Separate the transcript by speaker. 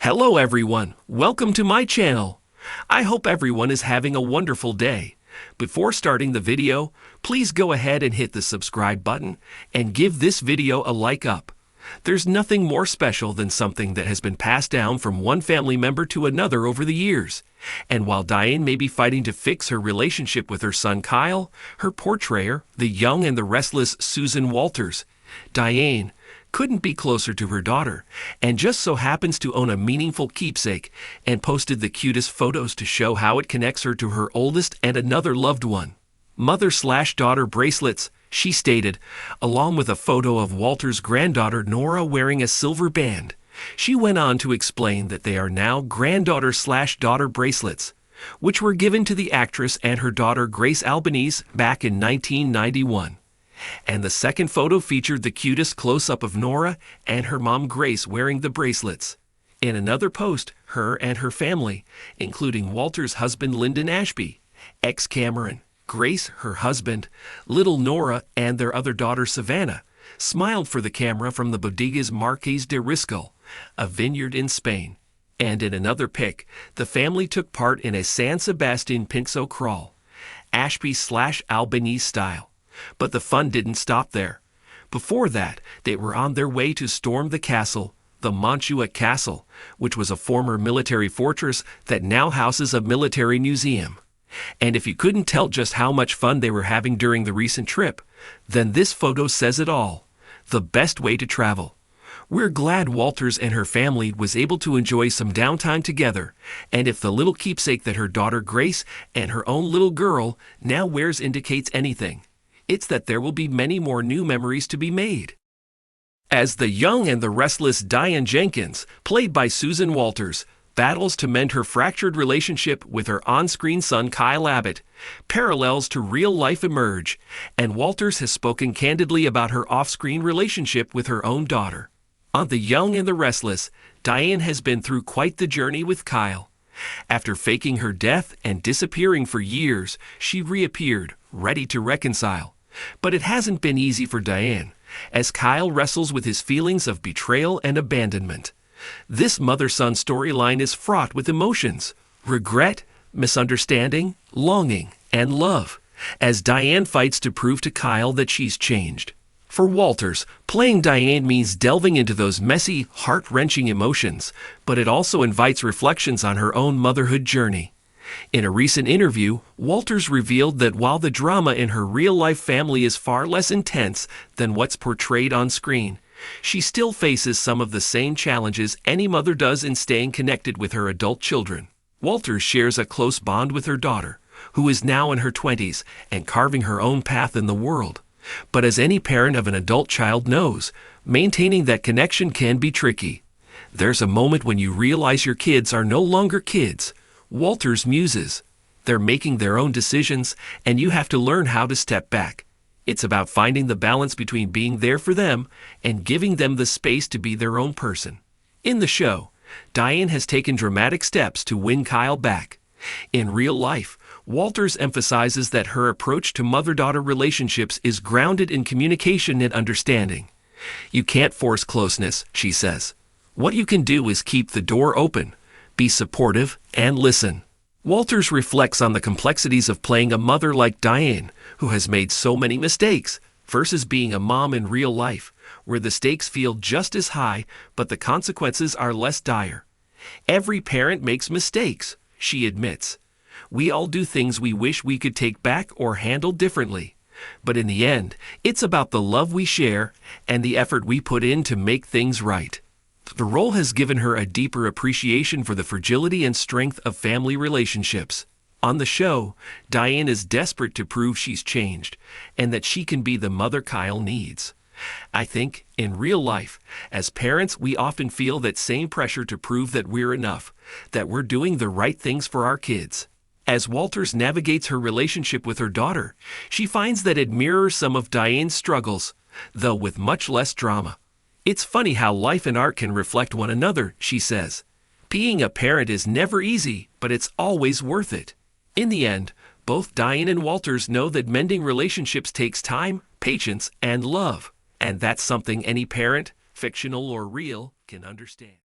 Speaker 1: Hello everyone, welcome to my channel. I hope everyone is having a wonderful day. Before starting the video, please go ahead and hit the subscribe button and give this video a like up. There's nothing more special than something that has been passed down from one family member to another over the years. And while Diane may be fighting to fix her relationship with her son Kyle, her portrayer, the young and the restless Susan Walters, Diane couldn't be closer to her daughter, and just so happens to own a meaningful keepsake, and posted the cutest photos to show how it connects her to her oldest and another loved one. Mother/daughter bracelets, she stated, along with a photo of Walter's granddaughter Nora wearing a silver band. She went on to explain that they are now granddaughter/daughter bracelets, which were given to the actress and her daughter Grace Albanese back in 1991. And the second photo featured the cutest close-up of Nora and her mom Grace wearing the bracelets. In another post, her and her family, including Walter's husband Lyndon Ashby, ex-Cameron, Grace, her husband, little Nora, and their other daughter Savannah, smiled for the camera from the Bodegas Marqués de Riscal, a vineyard in Spain. And in another pic, the family took part in a San Sebastian Pinso crawl, Ashby/Albanese style. But the fun didn't stop there. Before that, they were on their way to storm the castle, the Mantua Castle, which was a former military fortress that now houses a military museum. And if you couldn't tell just how much fun they were having during the recent trip, then this photo says it all. The best way to travel. We're glad Walters and her family was able to enjoy some downtime together, and if the little keepsake that her daughter Grace and her own little girl now wears indicates anything, it's that there will be many more new memories to be made. As the young and the restless Diane Jenkins, played by Susan Walters, battles to mend her fractured relationship with her on-screen son Kyle Abbott, parallels to real life emerge, and Walters has spoken candidly about her off-screen relationship with her own daughter. On The Young and the Restless, Diane has been through quite the journey with Kyle. After faking her death and disappearing for years, she reappeared, ready to reconcile. But it hasn't been easy for Diane, as Kyle wrestles with his feelings of betrayal and abandonment. This mother-son storyline is fraught with emotions, regret, misunderstanding, longing, and love, as Diane fights to prove to Kyle that she's changed. For Walters, playing Diane means delving into those messy, heart-wrenching emotions, but it also invites reflections on her own motherhood journey. In a recent interview, Walters revealed that while the drama in her real-life family is far less intense than what's portrayed on screen, she still faces some of the same challenges any mother does in staying connected with her adult children. Walters shares a close bond with her daughter, who is now in her 20s and carving her own path in the world. But as any parent of an adult child knows, maintaining that connection can be tricky. There's a moment when you realize your kids are no longer kids. Walters muses. They're making their own decisions, and you have to learn how to step back. It's about finding the balance between being there for them and giving them the space to be their own person. In the show, Diane has taken dramatic steps to win Kyle back. In real life, Walters emphasizes that her approach to mother-daughter relationships is grounded in communication and understanding. You can't force closeness, she says. What you can do is keep the door open, be supportive, and listen. Walters reflects on the complexities of playing a mother like Diane, who has made so many mistakes, versus being a mom in real life, where the stakes feel just as high, but the consequences are less dire. Every parent makes mistakes, she admits. We all do things we wish we could take back or handle differently. But in the end, it's about the love we share and the effort we put in to make things right. The role has given her a deeper appreciation for the fragility and strength of family relationships. On the show, Diane is desperate to prove she's changed and that she can be the mother Kyle needs. I think, in real life, as parents, we often feel that same pressure to prove that we're enough, that we're doing the right things for our kids. As Walters navigates her relationship with her daughter, she finds that it mirrors some of Diane's struggles, though with much less drama. It's funny how life and art can reflect one another, she says. Being a parent is never easy, but it's always worth it. In the end, both Diane and Walters know that mending relationships takes time, patience, and love. And that's something any parent, fictional or real, can understand.